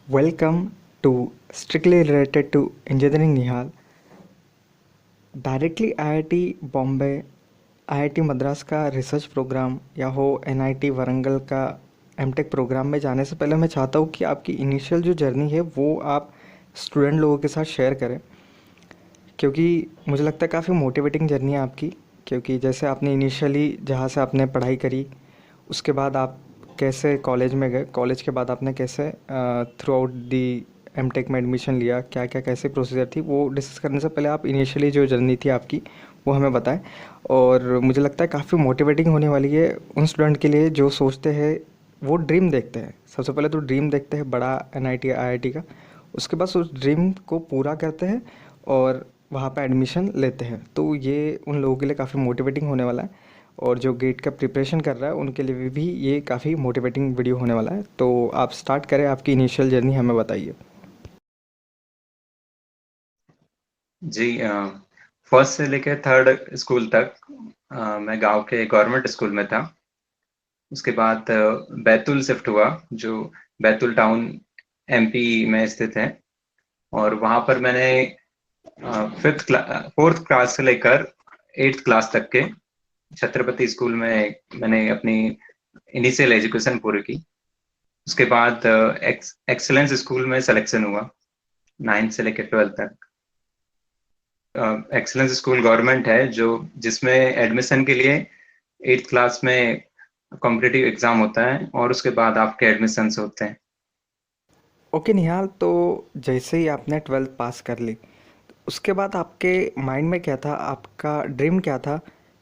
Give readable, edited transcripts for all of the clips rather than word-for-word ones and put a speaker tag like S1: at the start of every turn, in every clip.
S1: Welcome to Strictly Related to Engineering Nihal. Directly IIT Bombay, IIT Madras का research programme या हो NIT Warangal का MTech programme में जाने से पहले मैं चाहता हूँ कि आपकी इनिशियल जो जर्नी है वो आप स्टूडेंट लोगों के साथ शेयर करें, क्योंकि मुझे लगता है काफ़ी मोटिवेटिंग जर्नी है आपकी। क्योंकि जैसे आपने इनिशियली जहाँ से आपने पढ़ाई करी, उसके बाद आप कैसे कॉलेज में गए, कॉलेज के बाद आपने कैसे थ्रू आउट दी एमटेक में एडमिशन लिया, क्या क्या कैसे प्रोसीजर थी, वो डिस्कस करने से पहले आप इनिशियली जो जर्नी थी आपकी वो हमें बताएं। और मुझे लगता है काफ़ी मोटिवेटिंग होने वाली है उन स्टूडेंट के लिए जो सोचते हैं, वो ड्रीम देखते हैं। सबसे पहले तो ड्रीम देखते हैं बड़ा एनआईटी आईआईटी का, उसके बाद उस ड्रीम को पूरा करते हैं और वहाँ पे एडमिशन लेते हैं। तो ये उन लोगों के लिए काफ़ी मोटिवेटिंग होने वाला है, और जो गेट का प्रिपरेशन कर रहा है उनके लिए भी ये काफ़ी मोटिवेटिंग वीडियो होने वाला है। तो आप स्टार्ट करें, आपकी इनिशियल जर्नी हमें बताइए।
S2: जी। फर्स्ट से लेकर थर्ड स्कूल तक मैं गांव के गवर्नमेंट स्कूल में था। उसके बाद बैतूल शिफ्ट हुआ, जो बैतूल टाउन एमपी में स्थित है। और वहां पर मैंने फोर्थ क्लास से लेकर एट्थ क्लास तक के छत्रपति स्कूल में मैंने अपनी इनिशियल एजुकेशन पूरी की। उसके बाद एक्सलेंस स्कूल में सिलेक्शन हुआ, नाइन्थ से लेकर ट्वेल्थ तक। एक्सलेंस स्कूल गवर्नमेंट है, जो जिसमें एडमिशन के लिए एट्थ क्लास में कॉम्पिटिटिव एग्जाम होता है और उसके बाद आपके एडमिशन्स होते हैं।
S1: ओके निहाल, तो जैसे ही आपने ट्वेल्थ पास कर ली, उसके बाद आपके माइंड में क्या था, आपका ड्रीम क्या था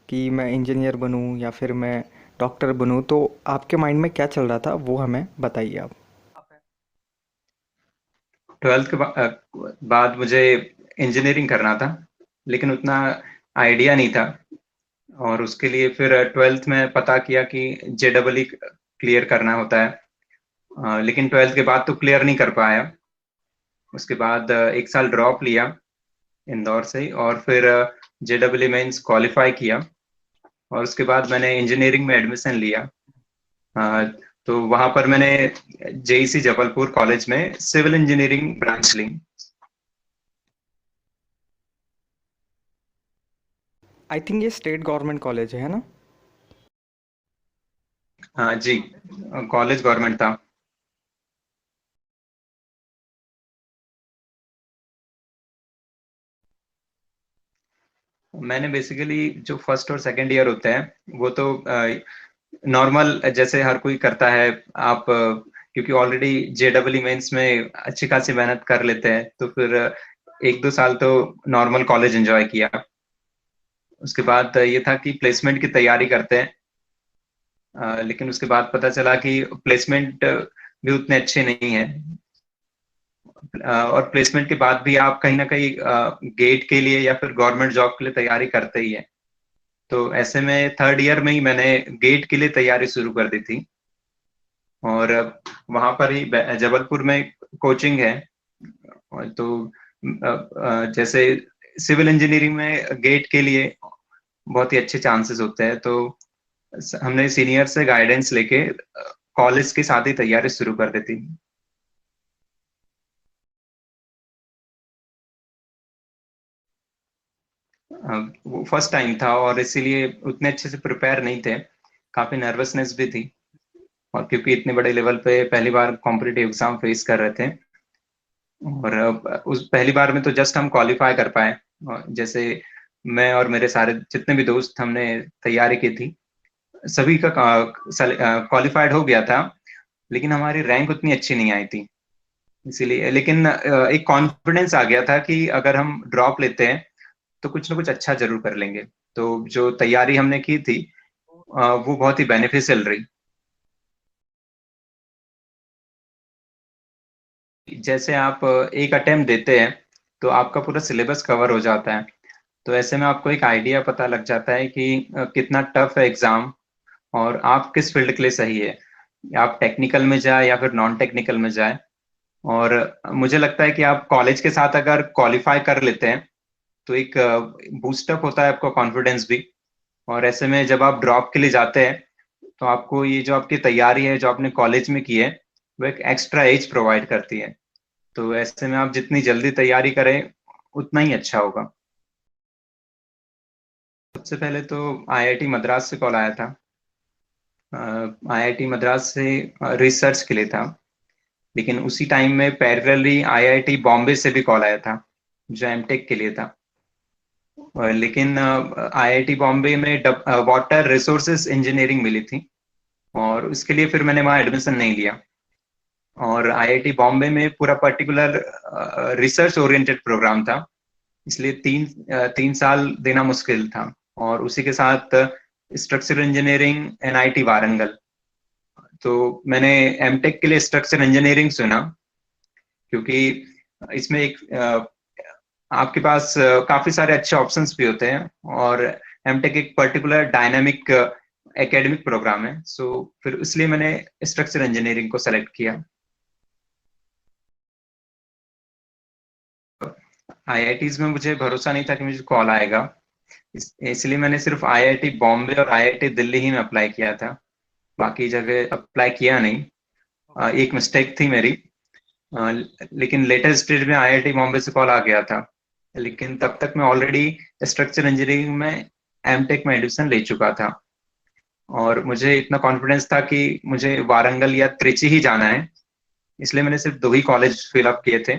S1: कि मैं इंजीनियर बनूं या फिर मैं डॉक्टर बनूं? तो आपके माइंड में क्या चल रहा था वो हमें बताइए आप।
S2: ट्वेल्थ के बाद मुझे इंजीनियरिंग करना था, लेकिन उतना आइडिया नहीं था। और उसके लिए फिर ट्वेल्थ में पता किया कि जेडबल क्लियर करना होता है। लेकिन ट्वेल्थ के बाद तो क्लियर नहीं कर पाया। उसके बाद एक साल ड्रॉप लिया इंदौर से ही, और फिर जेडबल मेंस क्वालिफाई किया। और उसके बाद मैंने इंजीनियरिंग में एडमिशन लिया। अ, तो वहां पर मैंने जेईसी जबलपुर कॉलेज में सिविल इंजीनियरिंग ब्रांच ली।
S1: आई थिंक ये स्टेट गवर्नमेंट कॉलेज है ना?
S2: हाँ जी, कॉलेज गवर्नमेंट था। मैंने बेसिकली जो फर्स्ट और सेकंड ईयर होते हैं वो तो नॉर्मल जैसे हर कोई करता है। आप क्योंकि ऑलरेडी जेडबल मेंस में अच्छी खासी मेहनत कर लेते हैं, तो फिर एक दो साल तो नॉर्मल कॉलेज एंजॉय किया। उसके बाद ये था कि प्लेसमेंट की तैयारी करते हैं। लेकिन उसके बाद पता चला कि प्लेसमेंट भी उतने अच्छे नहीं है। और प्लेसमेंट के बाद भी आप कहीं ना कहीं गेट के लिए या फिर गवर्नमेंट जॉब के लिए तैयारी करते ही है। तो ऐसे में थर्ड ईयर में ही मैंने गेट के लिए तैयारी शुरू कर दी थी। और वहां पर ही जबलपुर में कोचिंग है। और तो जैसे सिविल इंजीनियरिंग में गेट के लिए बहुत ही अच्छे चांसेस होते हैं, तो हमने सीनियर से गाइडेंस लेके कॉलेज के साथ ही तैयारी शुरू कर दी थी। वो फर्स्ट टाइम था और इसीलिए उतने अच्छे से प्रिपेयर नहीं थे। काफी नर्वसनेस भी थी, और क्योंकि इतने बड़े लेवल पे पहली बार कॉम्पिटिटिव एग्जाम फेस कर रहे थे। और उस पहली बार में तो जस्ट हम क्वालिफाई कर पाए। और जैसे मैं और मेरे सारे जितने भी दोस्त हमने तैयारी की थी, सभी का क्वालिफाइड हो गया था। लेकिन हमारी रैंक उतनी अच्छी नहीं आई थी। इसीलिए लेकिन एक कॉन्फिडेंस आ गया था कि अगर हम ड्रॉप लेते हैं तो कुछ ना कुछ अच्छा जरूर कर लेंगे। तो जो तैयारी हमने की थी वो बहुत ही बेनिफिशियल रही। जैसे आप एक अटेम्प्ट देते हैं तो आपका पूरा सिलेबस कवर हो जाता है। तो ऐसे में आपको एक आइडिया पता लग जाता है कि कितना टफ है एग्जाम, और आप किस फील्ड के लिए सही है। आप टेक्निकल में जाए या फिर नॉन टेक्निकल में जाए। और मुझे लगता है कि आप कॉलेज के साथ अगर क्वालिफाई कर लेते हैं तो एक बूस्टअप होता है आपका कॉन्फिडेंस भी। और ऐसे में जब आप ड्रॉप के लिए जाते हैं तो आपको ये जो आपकी तैयारी है जो आपने कॉलेज में की है, वो एक एक्स्ट्रा एज प्रोवाइड करती है। तो ऐसे में आप जितनी जल्दी तैयारी करें उतना ही अच्छा होगा। सबसे पहले तो आईआईटी मद्रास से कॉल आया था। आईआईटी मद्रास से रिसर्च के लिए था, लेकिन उसी टाइम में पैरेलली आईआईटी बॉम्बे से भी कॉल आया था जो एमटेक के लिए था। लेकिन आईआईटी बॉम्बे में वाटर रिसोर्सेज इंजीनियरिंग मिली थी और उसके लिए फिर मैंने वहाँ एडमिशन नहीं लिया। और आईआईटी बॉम्बे में पूरा पर्टिकुलर रिसर्च ओरिएंटेड प्रोग्राम था, इसलिए 3 साल देना मुश्किल था। और उसी के साथ स्ट्रक्चरल इंजीनियरिंग एनआईटी वारंगल। तो मैंने एमटेक के लिए स्ट्रक्चर इंजीनियरिंग चुना, क्योंकि इसमें एक आपके पास काफी सारे अच्छे ऑप्शंस भी होते हैं, और एमटेक एक पर्टिकुलर डायनामिक एकेडमिक प्रोग्राम है। सो फिर इसलिए मैंने स्ट्रक्चर इंजीनियरिंग को सेलेक्ट किया। आईआईटीज में मुझे भरोसा नहीं था कि मुझे कॉल आएगा, इसलिए मैंने सिर्फ आईआईटी बॉम्बे और आईआईटी दिल्ली ही में अप्लाई किया था, बाकी जगह अप्लाई किया नहीं। एक मिस्टेक थी मेरी। लेकिन लेटेस्ट स्टेज में आईआईटी बॉम्बे से कॉल आ गया था, लेकिन तब तक मैं ऑलरेडी स्ट्रक्चर इंजीनियरिंग में एमटेक में एडमिशन ले चुका था। और मुझे इतना कॉन्फिडेंस था कि मुझे वारंगल या त्रिची ही जाना है, इसलिए मैंने सिर्फ 2 ही कॉलेज फिलअप किए थे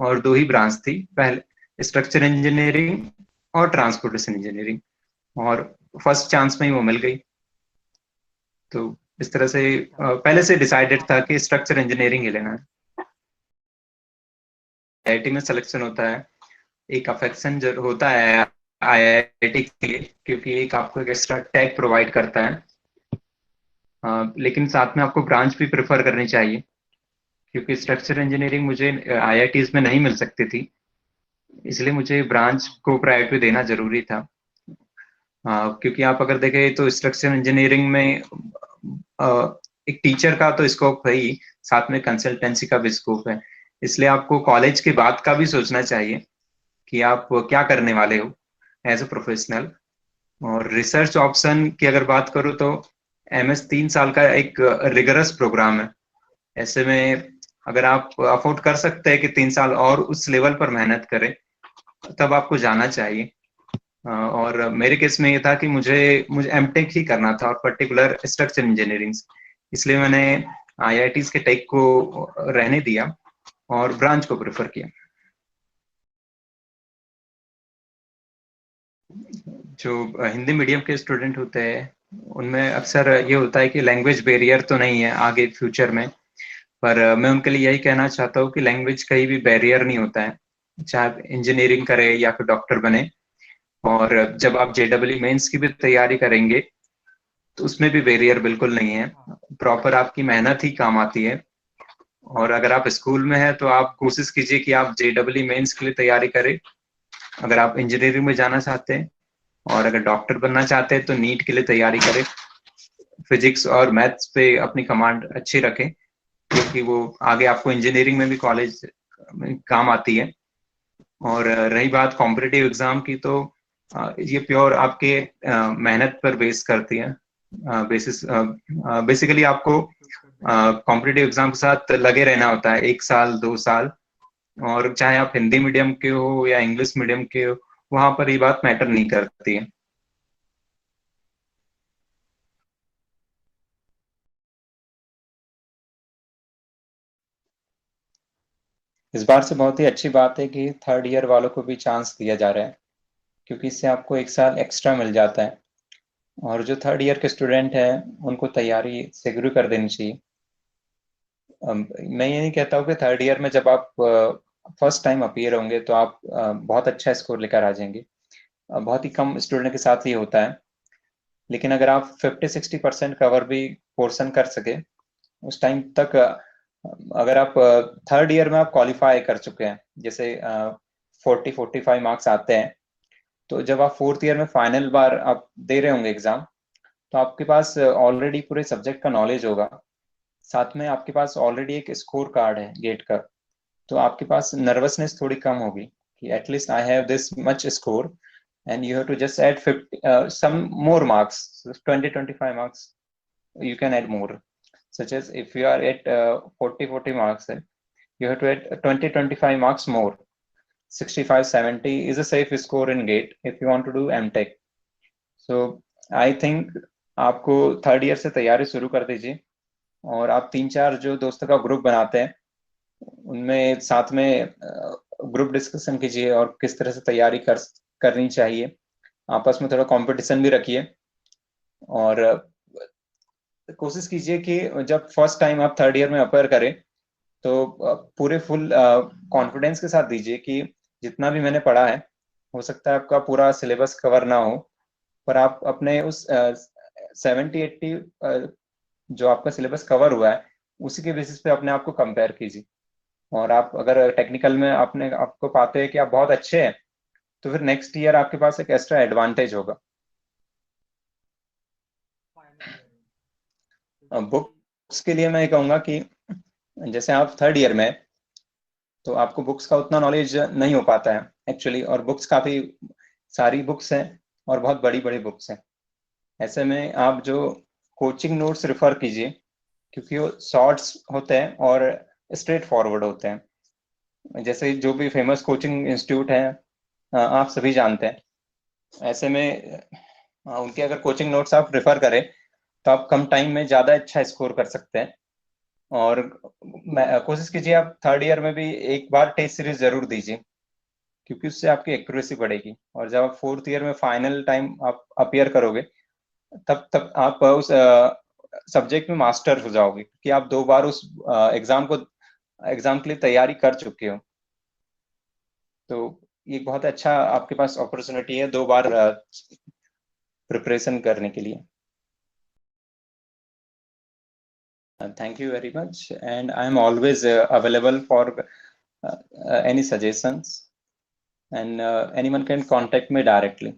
S2: और 2 ही ब्रांच थी, पहले स्ट्रक्चर इंजीनियरिंग और ट्रांसपोर्टेशन इंजीनियरिंग, और फर्स्ट चांस में ही वो मिल गई। तो इस तरह से पहले से डिसाइडेड था कि स्ट्रक्चर इंजीनियरिंग ही लेना है। आईआईटी में सिलेक्शन होता है, एक अफेक्शन जो होता है आईआईटी के लिए, क्योंकि एक आपको एक एक्स्ट्रा टैग प्रोवाइड करता है। लेकिन साथ में आपको ब्रांच भी प्रेफर करनी चाहिए, क्योंकि स्ट्रक्चर इंजीनियरिंग मुझे आईआईटीज में नहीं मिल सकती थी, इसलिए मुझे ब्रांच को प्रायोरिटी देना जरूरी था। क्योंकि आप अगर देखें तो स्ट्रक्चर इंजीनियरिंग में एक टीचर का तो स्कोप है ही, साथ में कंसल्टेंसी का भी स्कोप है, इसलिए आपको कॉलेज के बाद का भी सोचना चाहिए कि आप क्या करने वाले हो एज अ प्रोफेशनल। और रिसर्च ऑप्शन की अगर बात करूँ तो एमएस 3 साल का एक रिगरस प्रोग्राम है। ऐसे में अगर आप अफोर्ड कर सकते हैं कि 3 साल और उस लेवल पर मेहनत करें, तब आपको जाना चाहिए। और मेरे केस में ये था कि मुझे मुझे एमटेक ही करना था, और पर्टिकुलर स्ट्रक्चर इंजीनियरिंग, इसलिए मैंने आईआईटीज के टेक को रहने दिया और ब्रांच को प्रेफर किया। जो हिंदी मीडियम के स्टूडेंट होते हैं उनमें अक्सर ये होता है कि लैंग्वेज बैरियर तो नहीं है आगे फ्यूचर में, पर मैं उनके लिए यही कहना चाहता हूँ कि लैंग्वेज कहीं भी बैरियर नहीं होता है, चाहे आप इंजीनियरिंग करें या फिर डॉक्टर बने। और जब आप जेडब्ल्यू मेंस की भी तैयारी करेंगे तो उसमें भी बैरियर बिल्कुल नहीं है, प्रॉपर आपकी मेहनत ही काम आती है। और अगर आप स्कूल में हैं तो आप कोशिश कीजिए कि आप जेडब्ल्यू मेंस के लिए तैयारी करें, अगर आप इंजीनियरिंग में जाना चाहते हैं। और अगर डॉक्टर बनना चाहते हैं तो नीट के लिए तैयारी करें। फिजिक्स और मैथ्स पे अपनी कमांड अच्छी रखें, क्योंकि वो आगे आपको इंजीनियरिंग में भी कॉलेज में काम आती है। और रही बात कॉम्पिटिटिव एग्जाम की, तो ये प्योर आपके मेहनत पर बेस करती है, बेसिस बेसिकली आपको कॉम्पिटिटिव एग्जाम के साथ लगे रहना होता है 1 साल 2 साल। और चाहे आप हिंदी मीडियम के हो या इंग्लिश मीडियम के हो, वहां पर ये बात मैटर नहीं करती है। इस बार से बहुत ही अच्छी बात है कि थर्ड ईयर वालों को भी चांस दिया जा रहा है, क्योंकि इससे आपको 1 साल एक्स्ट्रा मिल जाता है। और जो थर्ड ईयर के स्टूडेंट हैं उनको तैयारी शुरू कर देनी चाहिए। मैं ये नहीं कहता हूँ कि थर्ड ईयर में जब आप फर्स्ट टाइम अपीयर होंगे तो आप बहुत अच्छा स्कोर लेकर आ जाएंगे। बहुत ही कम स्टूडेंट के साथ ये होता है। लेकिन अगर आप 50-60% कवर भी पोर्शन कर सके उस टाइम तक, अगर आप थर्ड ईयर में आप क्वालिफाई कर चुके हैं, जैसे 40-45 मार्क्स आते हैं, तो जब आप फोर्थ ईयर में फाइनल बार आप दे रहे होंगे एग्जाम, तो आपके पास ऑलरेडी पूरे सब्जेक्ट का नॉलेज होगा, साथ में आपके पास ऑलरेडी एक स्कोर कार्ड है गेट का। तो आपके पास नर्वसनेस थोड़ी कम होगी कि at least I have this much score and you have to just add 50 some more marks, 20-25 marks you can add more. such as if you are at 40 marks, you have to add 20-25 marks more. 65-70 is a safe score in GATE if you want to do MTech. So I think आपको third year से तैयारी शुरू कर दीजिए, और आप 3-4 जो दोस्तों का ग्रुप बनाते हैं उनमें साथ में ग्रुप डिस्कशन कीजिए और किस तरह से तैयारी करनी चाहिए। आपस में थोड़ा कंपटीशन भी रखिए, और कोशिश कीजिए कि जब फर्स्ट टाइम आप थर्ड ईयर में अपेयर करें तो पूरे फुल कॉन्फिडेंस के साथ दीजिए कि जितना भी मैंने पढ़ा है, हो सकता है आपका पूरा सिलेबस कवर ना हो, पर आप अपने उस 70-80 जो आपका सिलेबस कवर हुआ है उसी के बेसिस पे अपने आप को कंपेयर कीजिए। और आप अगर टेक्निकल में आपको पाते हैं कि आप बहुत अच्छे हैं, तो फिर नेक्स्ट ईयर आपके पास एक एक्स्ट्रा एडवांटेज होगा। बुक्स के लिए मैं कहूँगा कि जैसे आप थर्ड ईयर में, तो आपको बुक्स का उतना नॉलेज नहीं हो पाता है एक्चुअली, और बुक्स काफ़ी सारी बुक्स हैं और बहुत बड़ी बड़ी बुक्स हैं। ऐसे में आप जो कोचिंग नोट्स रेफर कीजिए, क्योंकि वो शॉर्ट्स होते हैं और स्ट्रेट फॉरवर्ड होते हैं। जैसे जो भी फेमस कोचिंग इंस्टीट्यूट हैं आप सभी जानते हैं, ऐसे में उनके अगर कोचिंग नोट्स आप रेफर करें तो आप कम टाइम में ज़्यादा अच्छा स्कोर कर सकते हैं। और कोशिश कीजिए आप थर्ड ईयर में भी एक बार टेस्ट सीरीज जरूर दीजिए, क्योंकि उससे आपकी एक्यूरेसी बढ़ेगी। और जब आप फोर्थ ईयर में फाइनल टाइम आप अपियर करोगे, तब आप उस सब्जेक्ट में मास्टर हो जाओगे, कि आप 2 बार उस एग्जाम के लिए तैयारी कर चुके हो। तो ये बहुत अच्छा आपके पास अपॉर्चुनिटी है 2 बार प्रिपरेशन करने के लिए। Thank you very much, and I am always available for any suggestions, and anyone can contact me directly.